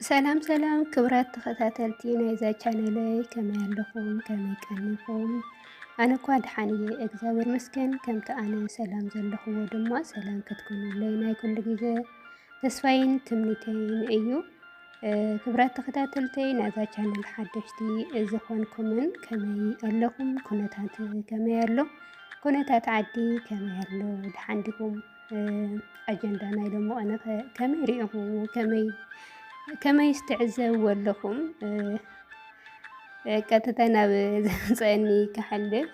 ሰላም ሰላም ክብራት ተኸታተልቲ ናይዛ ቻነለይ ከመይ ኣለኹም ከመይ ቀኒኹም ኣነ እኳ ድሓን እየ እግዚኣብሔር መስገን ከምቲ ኣነ ሰላም ዘለኽዎ ድማ ሰላም ክትኮኑለይ ናይ ኩሉ ግዜ ተስፋይን ትምኒተይን እዩ ክብራት ተኸታተልተይ ናይዛ ቻነል ሓደሽቲ ዝኾንኩምን ከመይ ኣለኹም ኩነታት ከመይ ኣሎ ኩነታት ዓዲ ከመይ ኣሎ ድሓን ዲኹም ኣጀንዳ ናይ ሎሚ ቀነ ከመይ ሪኢኹምዎ ከመይ እስትዕዘብዎ ኣለኹም ቀጥታ ናብ ዘምፀአኒ ክሓልፍ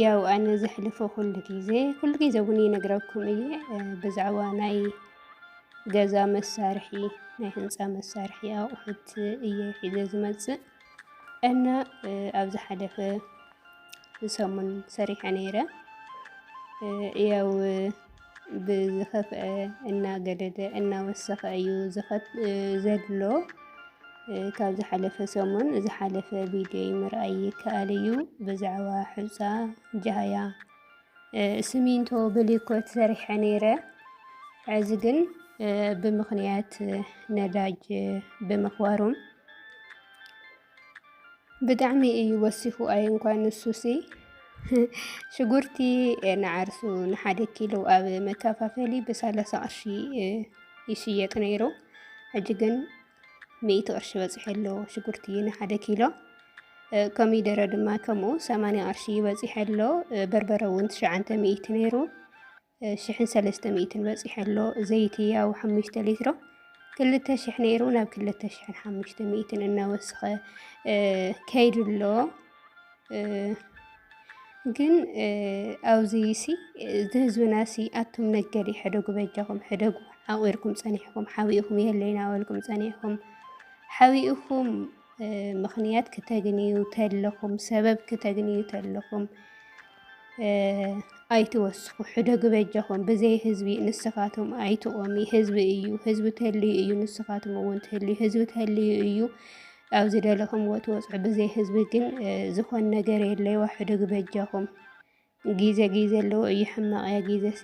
ያው ኣነ ዘሕልፎ ኩሉ ግዜ እውን ይነግረኩም እየ ብዛዕባ ናይ ገዛ መሳርሒ ናይ ህንፃ መሳርሒ ኣቑሑት እየ ሒዘ ዝመፅእ እና ኣብ ዝሓለፈ ሰሙን ሰሪሐ ነይረ ያው ብዝኸፍአ እናገደደ እናወሰኸ እዩ ዘሎ ካብ ዝሓለፈ ሰሙን ዝሓለፈ ቪድዮ ምርኣይ ይከኣል እዩ ብዛዕባ ሕፃ ጃህያ ስሚንቶ ብሊኮት ሰሪሐ ነይረ ሕዚ ግን ብምኽንያት ነዳጅ ብምኽባሮም ብጣዕሚ እዩ ወሲኹ ኣየ እንኳን ንሱሲ ሽጉርቲ ንዓርሱ ንሓደ ኪሎ ኣብ መከፋፈሊ ብ30 ቅርሺ ይሽየጥ ነይሩ ሕጂ ግን 100 ቅርሺ በፂሑ ኣሎ ሽጉርቲ ንሓደ ኪሎ ኮሚደረ ድማ ከምኡ 80 ቅርሺ በፂሑ ኣሎ በርበረ እውን 900 ነይሩ 1300 በፂሑ ኣሎ ዘይቲ ያው 5 ሊትሮ 2000 ነይሩ ናብ 2500 እናወስኸ ከይዱ ኣሎ ግን ኣብዚ ዝህዝብና ኣቱም ነገዲ ሕደጉ በጃኹም ሕደጉ ኣቑርኩም ፀኒሕኩም ሓዊእኹም የለይና በልኩም ፀኒሕኩም ሓዊእኹም ምኽንያት ክተግንዩ ተለኹም ሰበብ ክተግንዩ ተለኹም ኣይትወስኹ ሕደጉ በጃኹም ብዘይ ህዝቢ ንስኻቶም ኣይትቆሚ ህዝቢ እዩ ህዝቢ ተልዩ እዩ ንስኻቶም እውን ተልዩ ህዝቢ ተልዩ እዩ ኣብ ዝደለኹምዎ ትወፅሑ ብዘይ ህዝቢ ግን ዝኾን ነገር የለይ ሕደጉ በጃኹም ጊዜ ኣለዎ እዩ ሕማቕ ጊዜሲ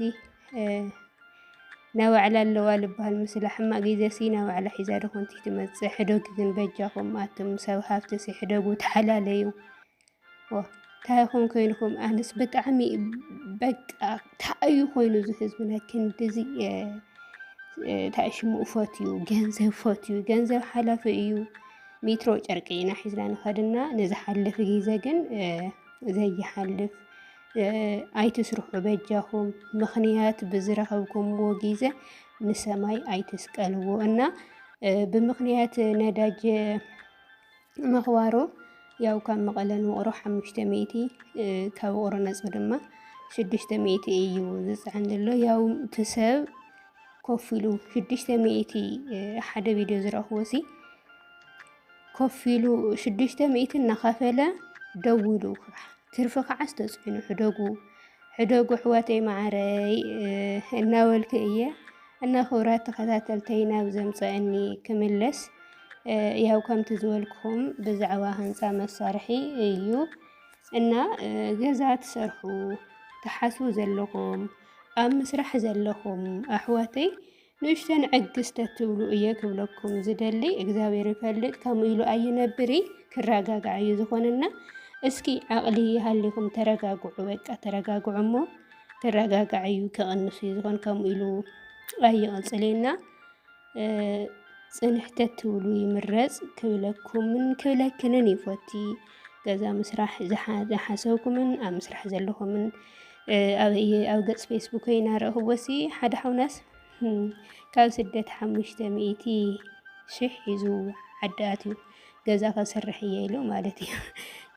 ናብ ባዕላ ኣለዋ ልበሃል ምስሊ ሕማቕ ጊዜሲ ናብ ባዕላ ሒዛ ድኾንቲ ትመፅእ ሕደጉ ግን በጃኹም ኣቱም ሰብ ሃፍትሲ ሕደጉ ተሓላለዩ ታይኹም ኮይንኩም ኣነስ ብጣዕሚ በቃ ታእዩ ኮይኑ ዝህዝብና ክንድዚ ታእሽሙ ፈትዩ ገንዘብ ፈትዩ ገንዘብ ሓላፊ እዩ ሜትሮ ጨርቂ ኢና ሒዝና ንኸድና ንዝሓልፍ ጊዜ ግን ዘይሓልፍ ኣይትስርሑ በጃኹም ምኽንያት ብዝረኸብኩምዎ ጊዜ ንሰማይ ኣይትስቀልዎ እና ብምኽንያት ነዳጅ ምኽባሮ ያው ካብ መቐለ ንውቕሮ 500 ካብ ውቕሮ ነፃ ድማ 600 እዩ ዝፅዓን ዘሎ ያው ትሰብ ኮፍ ኢሉ 600 ሓደ ቪድዮ ዝረኽቦሲ ኮፍ ኢሉ 600 እናኸፈለ ደው ኢሉ ትርፊ ከዓ ዝተፅዕኑ ሕደጉ ኣሕዋተይ ማዕረይ እናበልኩ እየ እና ክብራት ተኸታተልተይ ናብ ዘምፀአኒ ክምለስ ያው ከምቲ ዝበልኩኹም ብዛዕባ ህንፃ መሳርሒ እዩ እና ገዛ ትሰርሑ ትሓስቡ ዘለኹም ኣብ ምስራሕ ዘለኹም ኣሕዋተይ ንእሽተን ዕግዝ ተትብሉ እየ ክብለኩም ዝደሊ እግዚኣብሔር ይፈልጥ ከምኡ ኢሉ ኣይነብሪ ክረጋጋዕ እዩ ዝኾነና እስኪ ዓቕሊ ሃሊኩም ተረጋግዑ በቃ ተረጋግዑ እሞ ክረጋጋዕ እዩ ክቕንሱ እዩ ዝኾን ከምኡ ኢሉ ኣይቕፅለና ፅንሕተት ትብሉ ይምረፅ ክብለኩምን ክብለክንን ይፈቲ ገዛ ምስራሕ ዝሓሰብኩምን ኣብ ምስራሕ ዘለኹምን ኣብ ገፅ ፌስቡክ ይናረኽቦሲ ሓደ ሓውናስ ካብ ስደት 500,000 ሒዙ ዓዲ ኣትዩ ገዛ ከሰርሕ እየ ኢሉ ማለት እዩ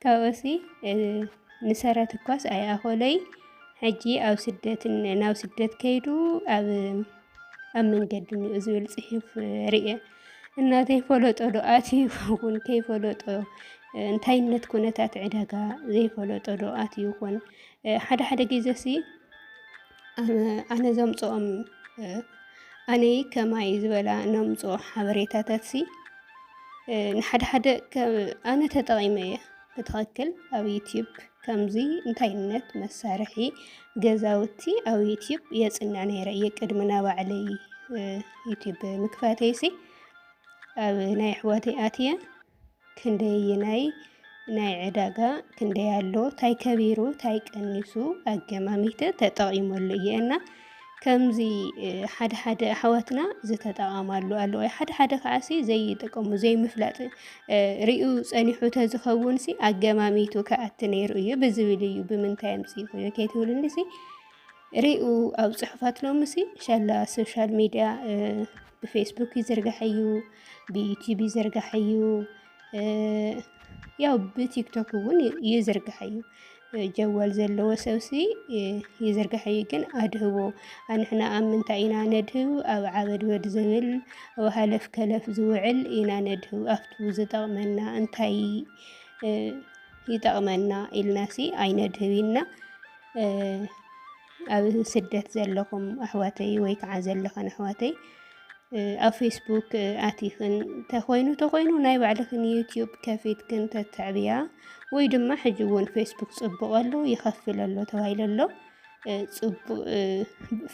ካብኡሲ ንሰረት እኳስ ኣይኣኸለይ ሕጂ ናብ ስደት ከይዱ ኣብ መንገዲ እኒኡ ዝብል ፅሑፍ ርአ እና ዘይፈለጦ ዶ ኣትዩ ይኸውን ከይፈለጦ እንታይነት ኩነታት ዕዳጋ ዘይፈለጦ ዶ ኣትዩ ይኾን ሓደ ጊዜሲ ኣነ ዘምፅኦም ኣነ ከማይ ዝበላ ነምፅኦ ሓበሬታታትሲ ንሓደ ኣነ ተጠቒመ እየ ብትኽክል ኣብ ዩቲዩብ ከምዚ እንታይነት መሳርሒ ገዛውቲ ኣብ ዩቲዩብ የፅንዕ ነይረ እየ ቅድሚ ናባዕለይ ዩቲዩብ ምክፋተይሲ ኣብ ናይ ኣሕዋተይ ኣትየ ክንደይ ናይ ዕዳጋ ክንደይ ኣሎ ታይ ከቢሩ ታይ ቀኒሱ ኣገማሚተ ተጠቒመሉ እየ እና ከምዚ ሓደ ኣሕዋትና ዝተጠቐማሉ ኣለዋ ሓደ ከዓሲ ዘይጥቀሙ ዘይምፍላጥ ሪኡ ፀኒሑ ተዝኸውንሲ ኣገማሚቱ ከኣቲ ነይሩ እዩ ብዝብል እዩ ብምንታይ ኣምፂኡ ከይትብልንሲ ሪኡ ኣብ ፅሑፋት ሎምሲ ሻላ ሶሻል ሚድያ ብፌስቡክ ይዝርጋሐዩ ብዩቲዩብ ይዝርጋሐዩ ያው ብቲክቶክ እውን ይዝርጋሐዩ ጀዋል ዘለዎ ሰብሲ ይዝርጋሐዩ ግን ኣድህቦ ኣንሕና ኣብ ምንታይ ኢና ነድህብ ኣብ ዓበድበድ ዝብል ኣብ ሃለፍ ከለፍ ዝውዕል ኢና ነድህብ ኣፍቱ ዝጠቕመና እንታይ ይጠቕመና ኢልናሲ ኣይነድህብ ኢልና ኣብ ስደት ዘለኹም ኣሕዋተይ ወይ ከዓ ዘለኸን ኣሕዋተይ ኣብ ፌስቡክ ኣቲኽን ተኾይኑ ናይ ባዕልኽን ዩቲዩብ ከፊትክን ተተዕብያ ወይ ድማ ሕጂ እውን ፌስቡክ ፅቡቕ ኣሎ ይኸፍል ኣሎ ተባሂሉ ኣሎ ፅቡቕ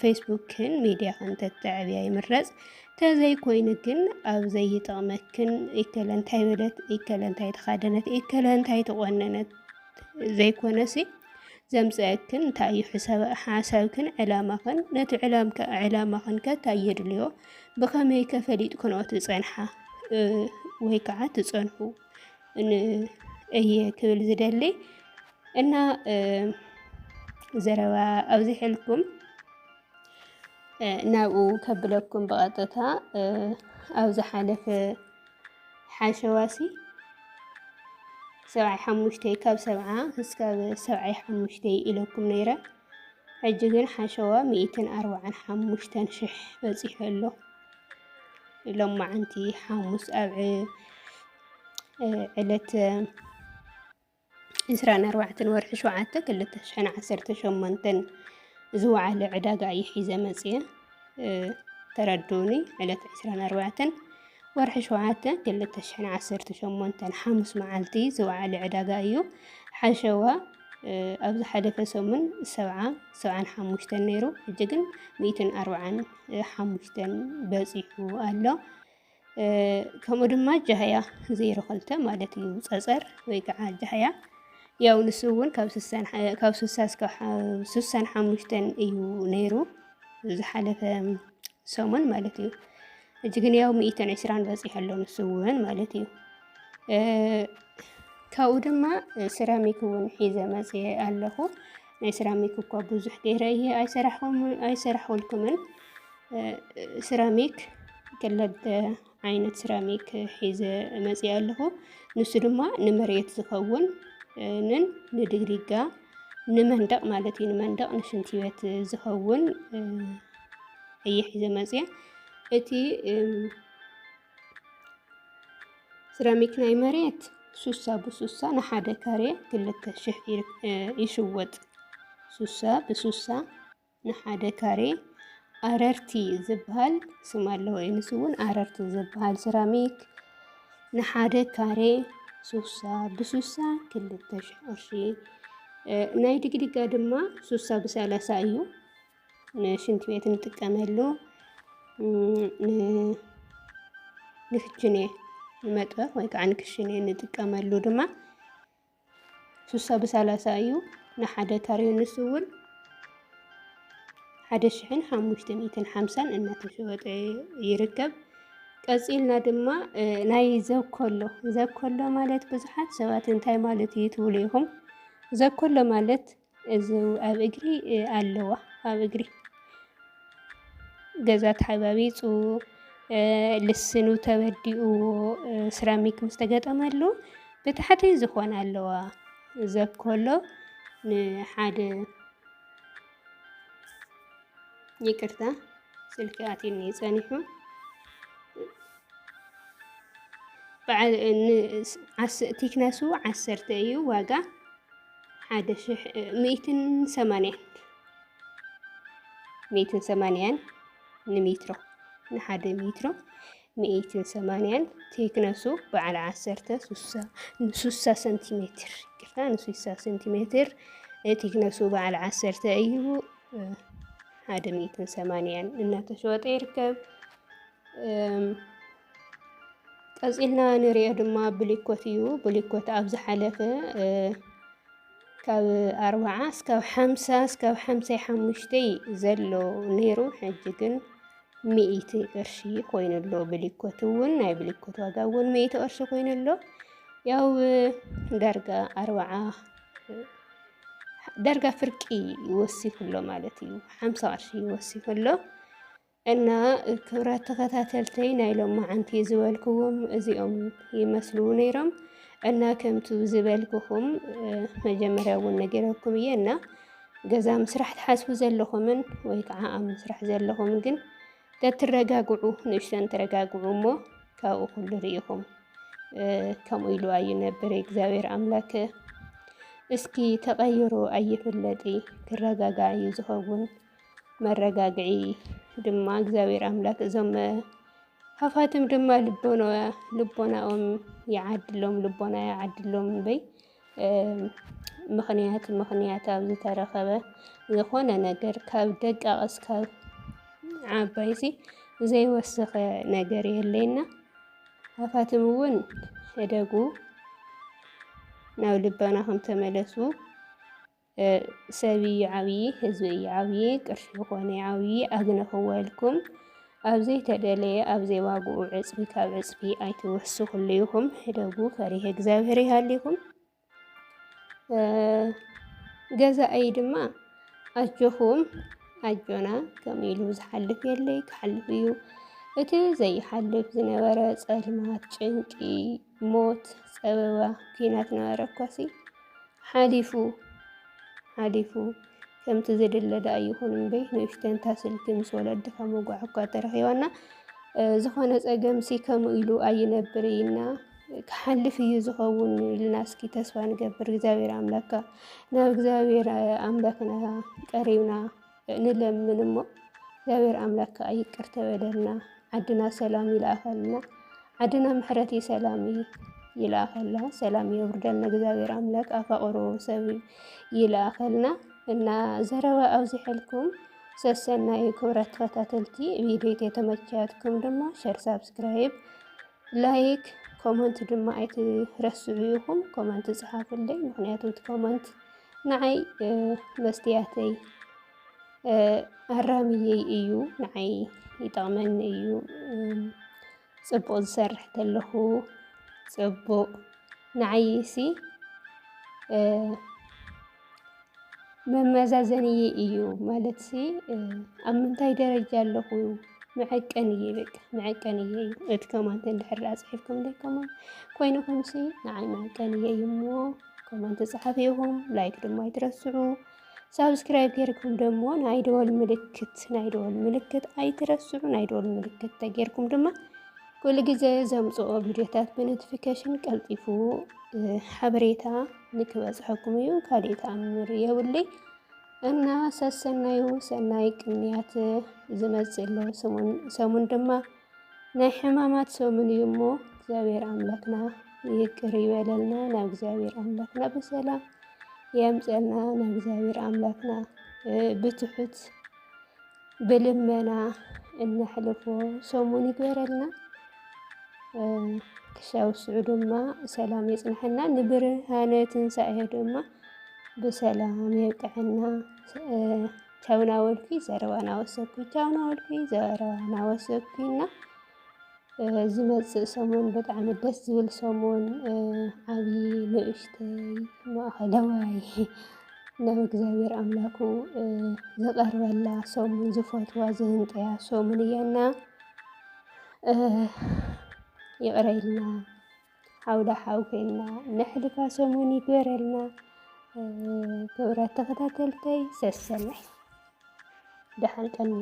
ፌስቡክን ሚድያኽን ተተዕብያ ይምረፅ ተዘይኮይኑ ግን ኣብ ዘይጠቕመክን ኢከለ እንታይ በለት ኢከለ እንታይ ተኻደነት ኢከለ እንታይ ተቆነነት ዘይኮነሲ ዘምፅአክን እንታይ እዩ ሓሳብክን ዕላማኽን ነቲ ዕላማኽን ከታይ የድልዮ ብኸመይ ከፈሊጥ ክንኦ ትፀንሓ ወይ ከዓ ትፀንሑ እየ ክብል ዝደሊ እና ዘረባ ኣብዚ ሕልኩም ናብኡ ከብለኩም ብቐጥታ ኣብ ዝሓለፈ ሓሸዋሲ 75 ካብ 70 እስካብ 75 ኢለኩም ነይረ ሕጂ ግን ሓሸዋ 145,000 በፂሑ ኣሎ ሎማዓንቲ ሓሙስ ኣብ ዕለት 24 ወርሒ 7 2018 ዝወዓለ ዕዳጋ እዩ ሒዘ መፅየ ተረድኡኒ ዕለት 24 ወርሒ 7 2018 ሓሙስ መዓልቲ ዝወዓለ ዕዳጋ እዩ ሓሸዋ ኣብ ዝሓለፈ ሰሙን 75 ነይሩ ሕጂ ግን 145 በፂሑ ኣሎ ከምኡ ድማ ጃህያ 02 ማለት እዩ ፀፀር ወይ ከዓ ጃህያ ያው ንሱ እውን ካብ 60 እስካብ 65 እዩ ነይሩ ዝሓለፈ ሰሙን ማለት እዩ ሕጂ ግን ያው 120 በፂሑ ኣሎ ንሱ እውን ማለት እዩ ካብኡ ድማ ሰራሚክ እውን ሒዘ መፅየ ኣለኹ ናይ ሰራሚክ እኳ ብዙሕ ገይረ እየ ኣይሰራሕኩልኩምን ሰራሚክ ክልተ ዓይነት ሰራሚክ ሒዘ መፅየ ኣለኹ ንሱ ድማ ንመሬት ዝኸውን ንድግድጋ ንመንደቕ ማለት እዩ ንመንደቕ ንሽንቲ ቤት ዝኸውን እየ ሒዘ መፅየ እቲ ሰራሚክ ናይ መሬት ሱሳ ብሱሳ ንሓደ ካሬ 2,000 ይሽወጥ ሱሳ ብሱሳ ንሓደ ካሬ ኣረርቲ ዝበሃል ስም ኣለዎ ንሱ እውን ኣረርቲ ዝበሃል ሰራሚክ ንሓደ ካሬ ሱሳ ብሱሳ 2,000 ቅርሺ ናይ ድግድጋ ድማ ሱሳ ብ30 እዩ ንሽንቲ ቤት ንጥቀመሉ ንክችኔ ንመጥበኽ ወይ ከዓ ንክሽኔ ንጥቀመሉ ድማ ሱሳ ብ30 እዩ ንሓደ ካሬ ንሱ እውን 1,550 እናተሸወጠ ይርከብ ቀፂልና ድማ ናይ ዘኮሎ ማለት ብዙሓት ሰባት እንታይ ማለት እዩ ትብሉ ኢኹም ዘኮሎ ማለት እዚ ኣብ እግሪ ኣለዋ ኣብ እግሪ ገዛ ተሓባቢፁ ልስኑ ተበዲኡዎ ሰራሚክ ምስ ተገጠመሉ ብታሕቲ ዝኾነ ኣለዋ ዘኮሎ ንሓደ ይቅርታ ስልኪ ኣትዩኒ ፀኒሑ ቲክነሱ 10 እዩ ዋጋ 180 ንሜትሮ ንሓደ ሜትሮ 180 ቴክነሱ በዓል 10 60 ሰንቲሜትር ይቅርታ 60 ሰንቲሜትር ቴክነሱ በዓል 10 እዩ 180 እናተሸወጠ ይርከብ። ቀፂልና ንሪኦ ድማ ብሊኮት እዩ። ብሊኮት ኣብ ዝሓለፈ ካብ 40 እስካብ 50 እስካብ 55 ዘሎ ነይሩ። ሕጂ ግን 100 ቅርሺ ኮይኑሎ ብሊኮት እውን ናይ ብሊኮት ዋጋ እውን 100 ቅርሺ ኮይኑሎ። ያው ዳርጋ 40 ዳርጋ ፍርቂ ይወሲኹሎ ማለት እዩ። 50 ቅርሺ ይወሲኹሎ እና ክብራት ተኸታተልተይ ናይ ሎማዓንቲ ዝበልክዎም እዚኦም ይመስሉ ነይሮም። እና ከምቲ ዝበልክኹም መጀመርያ እውን ነገረኩም እየ እና ገዛ ምስራሕ ትሓስቡ ዘለኹምን ወይ ከዓ ኣብ ምስራሕ ዘለኹም ግን ተትረጋግዑ ንእሽተን ተረጋግዑ እሞ ካብኡ ኩሉ ርኢኹም ከምኡ ኢሉ ኣይነበረ እግዚኣብሔር ኣምላክ እስኪ ተቐይሮ ኣይፍለጢ ክረጋጋዕ እዩ ዝኸውን። መረጋግዒ ድማ እግዚኣብሔር ኣምላክ እዞም ሃፋትም ድማ ልቦናኦም ይዓድሎም ልቦና ይዓድሎም በይ ምኽንያት ኣብ ዝተረኸበ ዝኾነ ነገር ካብ ደቃቕ እስካብ ዓባይሲ ዘይወሰኸ ነገር የለይና። ሃፋትም እውን ሕደጉ ናብ ልቦናኹም ተመለሱ። ሰብ እዩ ዓብዪ፣ ህዝቢ እዩ ዓብዪ፣ ቅርሺ ዝኾነ ዓብዪ ኣግነኽወልኩም ኣብ ዘይተደለየ ኣብ ዘይዋግኡ ዕፅቢ ካብ ዕፅቢ ኣይትወስኹሉ ኢኹም። ሕደጉ ፈሪሄ እግዚኣብሔር ይሃሊኹም። ገዛኣይ ድማ ኣጆኹም ኣጆና ከምኡ ኢሉ ዝሓልፍ የለይ ክሓልፍ እዩ። እቲ ዘይሓልፍ ዝነበረ ጸልማት፣ ጭንቂ፣ ሞት፣ ፀበባ፣ ኩናት ነበረ እኳሲ ሓሊፉ ከምቲ ዝድለዳ ይኹን እምበይ ንእሽተን ታስልቲ ምስ ወለድካ መጓዕ እኳ ተረኺባና ዝኾነ ፀገምሲ ከምኡ ኢሉ ኣይነብር ኢልና ክሓልፍ እዩ ዝኸውን ኢልና እስኪ ተስፋ ንገብር። እግዚኣብሔር ኣምላክካ ናብ እግዚኣብሔር ኣምላክና ቀሪብና ንለምን እሞ እግዚኣብሔር ኣምላክካ ኣይቅር ተበለልና። ዓድና ሰላም ይለኣኸልና፣ ዓድና ምሕረቲ ሰላም ይለኣኸልና፣ ሰላም የውርደልና እግዚኣብሔር ኣምላክ ኣፋቕሮ ሰብ ይለኣኸልና። እና ዘረባ ኣብዚ ሕልኩም ሰሰናይ ክብራት ተኸታተልቲ ቪድዮ የተመቻትኩም ድማ ሸር፣ ሳብስክራይብ፣ ላይክ፣ ኮመንት ድማ ኣይትረስዑ ኢኹም። ኮመንት ጽሓፍለይ ምክንያቱ እቲ ኮመንት ንዓይ መስትያተይ ኣራምየይ እዩ፣ ንዓይ ይጠቕመኒ እዩ። ጽቡቕ ዝሰርሕ ተለኹ ጽቡቕ ንዓይሲ መመዛዘንዬ እዩ ማለት ኣብ ምንታይ ደረጃ ኣለኹ መዐቀንዬ በቃ መዐቀንዬ እዩ። እቲ ኮመንት እንድሕር ኣፅሒፍኩም ደይ ኮመንት ኮይኑኹምሲ ንዓይ መዐቀንዬ እዩ እሞ ኮመንት ጽሓፍ ኢኹም። ላይክ ድማ ኣይትረስዑ። ሳብስክራይብ ጌርኩም ደሞ ናይ ደወል ምልክት ኣይትረስዑ። ናይ ደወል ምልክት ተጌርኩም ድማ ኩሉ ግዜ ዘምጽኦ ቪድዮታት ብኖቲፊኬሽን ቀልጢፉ ሓበሬታ ንክበጽሐኩም እዩ። ካሊእ ተኣምር የብለይ እና ሰሰናዩ ሰናይ ቅንያት ዝመጽእ ኣሎ። ሰሙን ድማ ናይ ሕማማት ሰሙን እዩ እሞ እግዚኣብሔር ኣምላክና ይቅር ይበለልና። ናብ እግዚኣብሔር ኣምላክና ብሰላም የምፀልና። ናብ እግዚኣብሔር ኣምላክና ብትሑት ብልመና እነሕልፎ ሰሙን ይግበረልና። ክሻውስዑ ድማ ሰላም የጽንሐና። ንብርሃነ ትንሣኤ ድማ ብሰላም የብቅዐና። ቻውና ወልኩ ዘረባና ወሰኩ፣ ቻውና ወልኩ ዘረባና ወሰኩና ዝመጽእ ሰሙን ብጣዕሚ ደስ ዝብል ሰሙን ዓብዪ ንእሽተይ ማእኸለዋይ ናብ እግዚኣብሔር ኣምላኩ ዝቐርበላ ሰሙን ዝፈትዋ ዝህንጠያ ሰሙን እያና ይቕረይልና ሓውዳ ሓውከይልና ነሕልፋ ሰሙን ይግበረልና። ክብራት ተኸታተልተይ ሰሰናይ ደሓን ቀንዩ